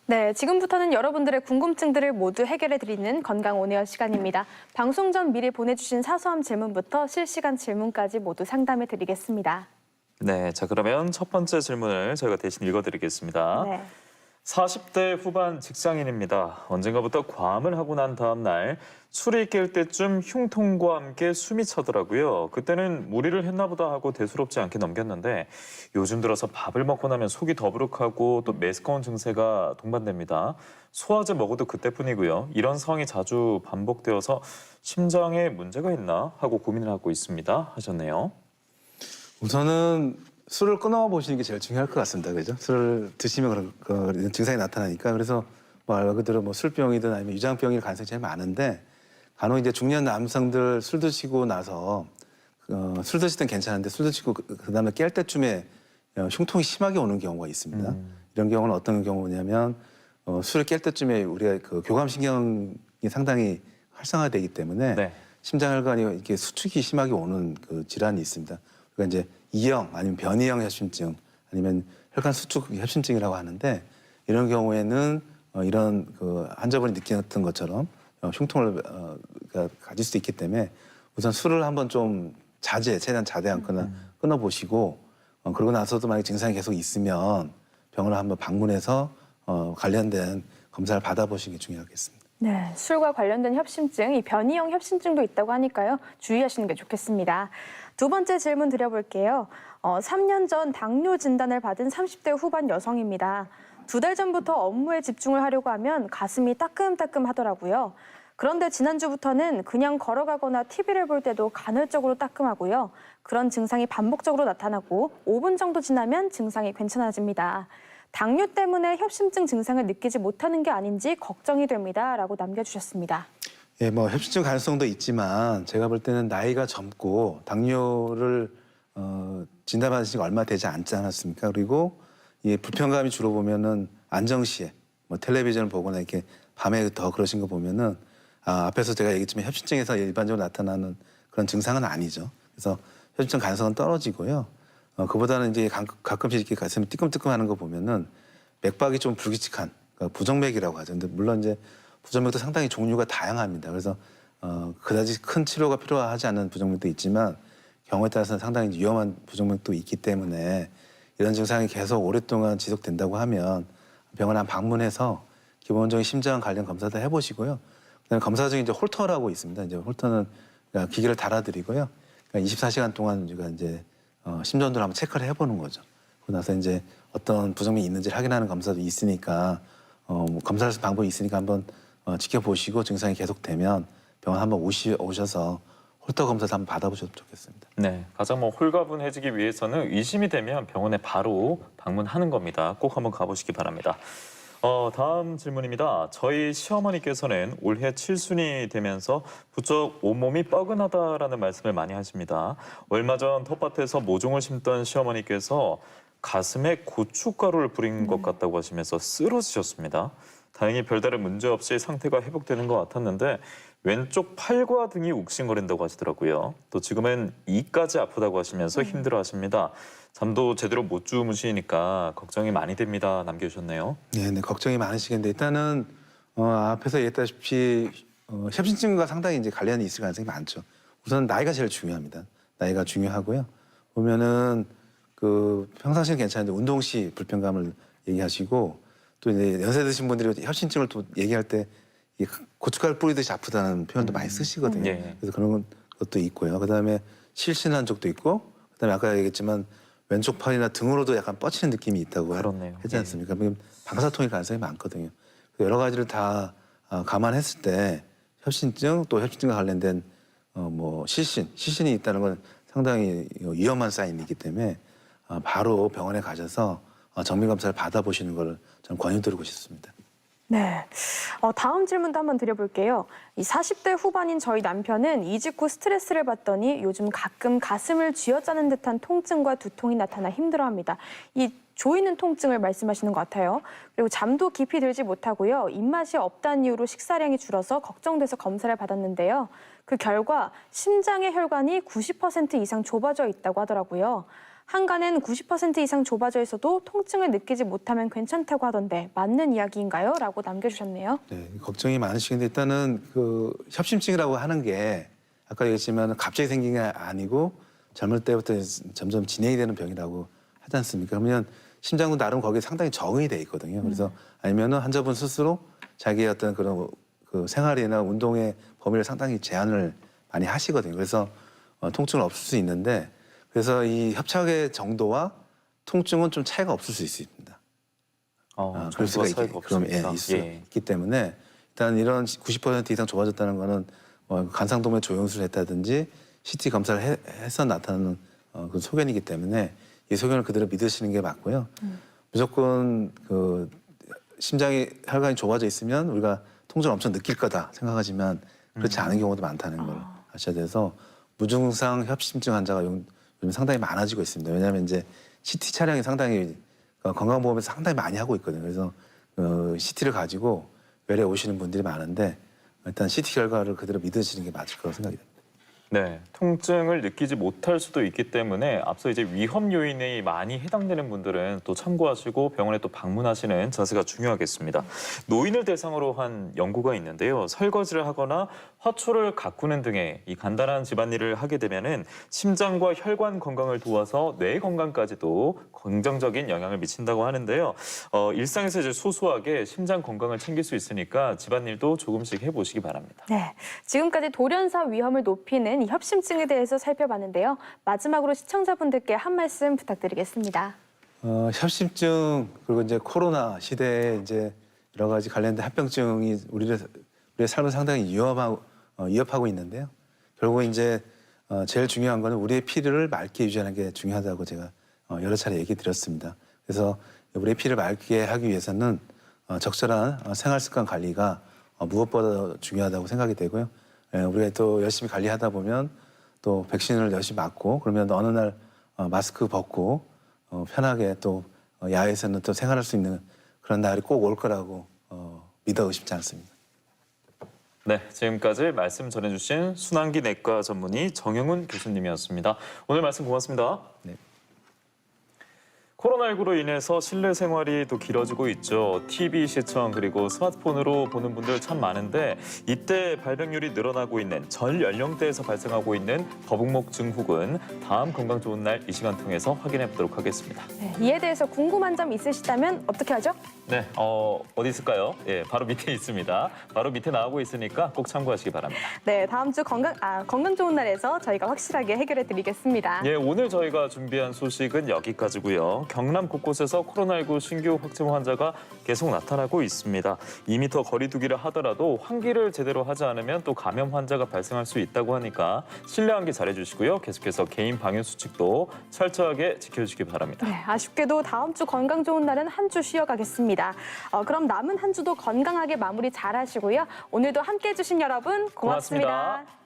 네, 지금부터는 여러분들의 궁금증들을 모두 해결해드리는 건강 온에어 시간입니다. 방송 전 미리 보내주신 사소한 질문부터 실시간 질문까지 모두 상담해드리겠습니다. 네, 자 그러면 첫 번째 질문을 저희가 대신 읽어드리겠습니다. 네. 40대 후반 직장인입니다. 언젠가부터 과음을 하고 난 다음 날 술이 깰 때쯤 흉통과 함께 숨이 차더라고요. 그때는 무리를 했나 보다 하고 대수롭지 않게 넘겼는데 요즘 들어서 밥을 먹고 나면 속이 더부룩하고 또 메스꺼운 증세가 동반됩니다. 소화제 먹어도 그때뿐이고요. 이런 상황이 자주 반복되어서 심장에 문제가 있나 하고 고민을 하고 있습니다. 하셨네요. 우선은 술을 끊어보시는 게 제일 중요할 것 같습니다. 그죠? 술을 드시면 그런 증상이 나타나니까. 그래서 말 그대로 뭐 술병이든 아니면 위장병일 가능성이 제일 많은데 간혹 이제 중년 남성들 술 드시고 나서 술 드실 땐 괜찮은데 술 드시고 그다음에 깰 때쯤에 흉통이 심하게 오는 경우가 있습니다. 이런 경우는 어떤 경우냐면 술을 깰 때쯤에 우리가 그 교감신경이 상당히 활성화되기 때문에 네. 심장혈관이 이렇게 수축이 심하게 오는 그 질환이 있습니다. 그러니까 이제 E형 아니면 변이형 협심증 아니면 혈관 수축 협심증이라고 하는데 이런 경우에는 이런 그 환자분이 느꼈던 것처럼 흉통을 가질 수 있기 때문에 우선 술을 한번 좀 최대한 자제 않거나 끊어보시고 그러고 나서도 만약 증상이 계속 있으면 병원을 한번 방문해서 관련된 검사를 받아보시는 게 중요하겠습니다. 네, 술과 관련된 협심증, 이 변이형 협심증도 있다고 하니까요. 주의하시는 게 좋겠습니다. 두 번째 질문 드려볼게요. 3년 전 당뇨 진단을 받은 30대 후반 여성입니다. 2달 전부터 업무에 집중을 하려고 하면 가슴이 따끔따끔 하더라고요. 그런데 지난주부터는 그냥 걸어가거나 TV를 볼 때도 간헐적으로 따끔하고요. 그런 증상이 반복적으로 나타나고 5분 정도 지나면 증상이 괜찮아집니다. 당뇨 때문에 협심증 증상을 느끼지 못하는 게 아닌지 걱정이 됩니다. 라고 남겨주셨습니다. 예, 뭐 협심증 가능성도 있지만 제가 볼 때는 나이가 젊고 당뇨를 진단받으신 지 얼마 되지 않지 않았습니까? 그리고 이 불편감이 주로 보면은 안정시에 뭐 텔레비전을 보거나 이렇게 밤에 더 그러신 거 보면은 앞에서 제가 얘기했지만 협심증에서 일반적으로 나타나는 그런 증상은 아니죠. 그래서 협심증 가능성은 떨어지고요. 그보다는 이제 가끔씩 이렇게 가슴이 뜨끔뜨끔하는 거 보면은 맥박이 좀 불규칙한 그러니까 부정맥이라고 하죠. 근데 물론 이제 부정맥도 상당히 종류가 다양합니다. 그래서 그다지 큰 치료가 필요하지 않은 부정맥도 있지만 경우에 따라서는 상당히 위험한 부정맥도 있기 때문에 이런 증상이 계속 오랫동안 지속된다고 하면 병원 한 방문해서 기본적인 심장 관련 검사도 해보시고요. 그다음에 검사 중에 이제 홀터라고 있습니다. 이제 홀터는 그러니까 기계를 달아드리고요. 그러니까 24시간 동안 우리가 이제 심전도를 한번 체크를 해보는 거죠. 그러고 나서 이제 어떤 부정맥이 있는지 확인하는 검사도 있으니까 검사할 방법이 있으니까 한번 지켜보시고 증상이 계속되면 병원 한번 오셔서 홀터 검사도 한번 받아보셔도 좋겠습니다. 네, 가장 홀가분해지기 위해서는 의심이 되면 병원에 바로 방문하는 겁니다. 꼭 한번 가보시기 바랍니다. 다음 질문입니다. 저희 시어머니께서는 올해 칠순이 되면서 부쩍 온몸이 뻐근하다라는 말씀을 많이 하십니다. 얼마 전 텃밭에서 모종을 심던 시어머니께서 가슴에 고춧가루를 뿌린 것 같다고 하시면서 쓰러지셨습니다. 다행히 별다른 문제 없이 상태가 회복되는 것 같았는데 왼쪽 팔과 등이 욱신거린다고 하시더라고요. 또 지금은 이까지 아프다고 하시면서 힘들어하십니다. 잠도 제대로 못 주무시니까 걱정이 많이 됩니다. 남겨주셨네요. 네, 걱정이 많으시겠는데 일단은 앞에서 얘기했다시피 협심증과 상당히 이제 관련이 있을 가능성이 많죠. 우선 나이가 제일 중요합니다. 나이가 중요하고요. 보면은 그 평상시는 괜찮은데 운동 시 불편감을 얘기하시고 또 이제 연세 드신 분들이 협심증을 또 얘기할 때 고춧가루 뿌리듯이 아프다는 표현도 많이 쓰시거든요. 그래서 그런 것도 있고요. 그다음에 실신한 적도 있고 그다음에 아까 얘기했지만 왼쪽 팔이나 등으로도 약간 뻗치는 느낌이 있다고 하지 않습니까? 방사통일 가능성이 많거든요. 여러 가지를 다 감안했을 때 협심증 또 협심증과 관련된 뭐 실신이 있다는 건 상당히 위험한 사인이기 때문에 바로 병원에 가셔서 정밀 검사를 받아보시는 걸 저는 권유드리고 싶습니다. 네. 다음 질문도 한번 드려볼게요. 이 40대 후반인 저희 남편은 이직 후 스트레스를 받더니 요즘 가끔 가슴을 쥐어짜는 듯한 통증과 두통이 나타나 힘들어합니다. 이 조이는 통증을 말씀하시는 것 같아요. 그리고 잠도 깊이 들지 못하고요. 입맛이 없다는 이유로 식사량이 줄어서 걱정돼서 검사를 받았는데요. 그 결과 심장의 혈관이 90% 이상 좁아져 있다고 하더라고요. 한간은 90% 이상 좁아져 있어도 통증을 느끼지 못하면 괜찮다고 하던데 맞는 이야기인가요? 라고 남겨주셨네요. 네, 걱정이 많으시겠는데 일단은 그 협심증이라고 하는 게 아까 얘기했지만 갑자기 생긴 게 아니고 젊을 때부터 점점 진행이 되는 병이라고 하지 않습니까? 그러면 심장도 나름 거기에 상당히 적응이 돼 있거든요. 그래서 아니면은 환자분 스스로 자기의 어떤 그런 그 생활이나 운동의 범위를 상당히 제한을 많이 하시거든요. 그래서 통증은 없을 수 있는데 그래서 이 협착의 정도와 통증은 좀 차이가 없을 수 있습니다. 그럴 수가 있을 수 있기 때문에 일단 이런 90% 이상 좁아졌다는 거는 간상동맥 조영술을 했다든지 CT 검사를 해서 나타나는 그 소견이기 때문에 이 소견을 그대로 믿으시는 게 맞고요. 무조건 그 심장이 혈관이 좁아져 있으면 우리가 통증을 엄청 느낄 거다 생각하지만 그렇지 않은 경우도 많다는 걸 아셔야 돼서 무증상 협심증 환자가 요즘 상당히 많아지고 있습니다. 왜냐하면 이제 CT 촬영이 상당히 건강보험에서 상당히 많이 하고 있거든요. 그래서 CT를 가지고 외래 오시는 분들이 많은데 일단 CT 결과를 그대로 믿으시는 게 맞을 거라고 생각이 됩니다. 네, 통증을 느끼지 못할 수도 있기 때문에 앞서 이제 위험 요인에 많이 해당되는 분들은 또 참고하시고 병원에 또 방문하시는 자세가 중요하겠습니다. 노인을 대상으로 한 연구가 있는데요. 설거지를 하거나 화초를 가꾸는 등의 이 간단한 집안일을 하게 되면은 심장과 혈관 건강을 도와서 뇌 건강까지도 긍정적인 영향을 미친다고 하는데요. 일상에서 이제 소소하게 심장 건강을 챙길 수 있으니까 집안일도 조금씩 해보시기 바랍니다. 네, 지금까지 돌연사 위험을 높이는 이 협심증에 대해서 살펴봤는데요. 마지막으로 시청자분들께 한 말씀 부탁드리겠습니다. 협심증 그리고 이제 코로나 시대에 이제 여러 가지 관련된 합병증이 우리의 삶을 상당히 위협하고 있는데요. 결국 이제 제일 중요한 거는 우리의 피를 맑게 유지하는 게 중요하다고 제가 여러 차례 얘기 드렸습니다. 그래서 우리의 피를 맑게 하기 위해서는 적절한 생활습관 관리가 무엇보다 중요하다고 생각이 되고요. 우리가 또 열심히 관리하다 보면 또 백신을 열심히 맞고 그러면 어느 날 마스크 벗고 편하게 또 야외에서는 또 생활할 수 있는 그런 날이 꼭 올 거라고 믿어 의심치 않습니다. 네, 지금까지 말씀 전해주신 순환기 내과 전문의 정영훈 교수님이었습니다. 오늘 말씀 고맙습니다. 네. 코로나19로 인해서 실내 생활이 또 길어지고 있죠. TV 시청 그리고 스마트폰으로 보는 분들 참 많은데 이때 발병률이 늘어나고 있는 전 연령대에서 발생하고 있는 거북목 증후군 다음 건강 좋은 날 이 시간 통해서 확인해 보도록 하겠습니다. 네, 이에 대해서 궁금한 점 있으시다면 어떻게 하죠? 네, 어디 있을까요? 예, 바로 밑에 있습니다. 바로 밑에 나오고 있으니까 꼭 참고하시기 바랍니다. 네, 다음 주 건강 좋은 날에서 저희가 확실하게 해결해 드리겠습니다. 예, 오늘 저희가 준비한 소식은 여기까지고요. 경남 곳곳에서 코로나19 신규 확진 환자가 계속 나타나고 있습니다. 2m 거리 두기를 하더라도 환기를 제대로 하지 않으면 또 감염 환자가 발생할 수 있다고 하니까 실내 환기 잘해주시고요. 계속해서 개인 방역 수칙도 철저하게 지켜주시기 바랍니다. 네, 아쉽게도 다음 주 건강 좋은 날은 한 주 쉬어가겠습니다. 그럼 남은 한 주도 건강하게 마무리 잘 하시고요. 오늘도 함께해 주신 여러분 고맙습니다. 고맙습니다.